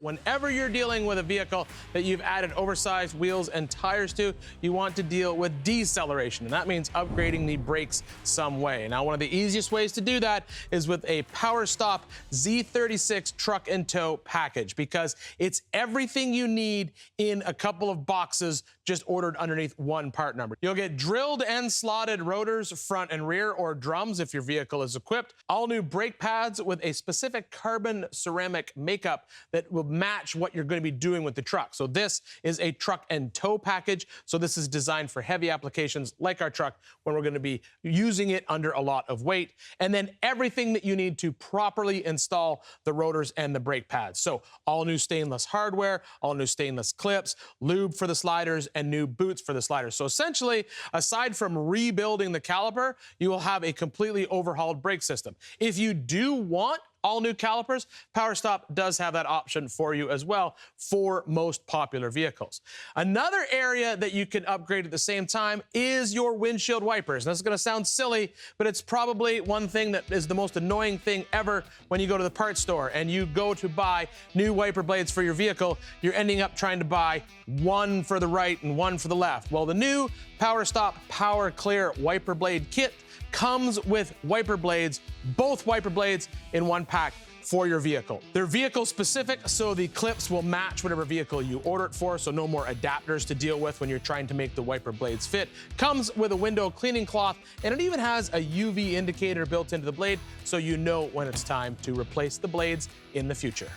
Whenever you're dealing with a vehicle that you've added oversized wheels and tires to, you want to deal with deceleration, and that means upgrading the brakes some way. Now, one of the easiest ways to do that is with a PowerStop Z36 truck and tow package, because it's everything you need in a couple of boxes just ordered underneath one part number. You'll get drilled and slotted rotors, front and rear, or drums if your vehicle is equipped, all new brake pads with a specific carbon ceramic makeup that will match what you're going to be doing with the truck. So this is a truck and tow package. So this is designed for heavy applications like our truck, when we're going to be using it under a lot of weight. And then everything that you need to properly install the rotors and the brake pads. So all new stainless hardware, all new stainless clips, lube for the sliders, and new boots for the sliders. So essentially, aside from rebuilding the caliper, you will have a completely overhauled brake system. If you do want all new calipers, PowerStop does have that option for you as well for most popular vehicles. Another area that you can upgrade at the same time is your windshield wipers. This is going to sound silly, but it's probably one thing that is the most annoying thing ever when you go to the parts store and you go to buy new wiper blades for your vehicle. You're ending up trying to buy one for the right and one for the left. Well, the new PowerStop PowerClear wiper blade kit comes with wiper blades, both wiper blades in one pack for your vehicle. They're vehicle specific, so the clips will match whatever vehicle you order it for, so no more adapters to deal with when you're trying to make the wiper blades fit. Comes with a window cleaning cloth, and it even has a UV indicator built into the blade, so you know when it's time to replace the blades in the future.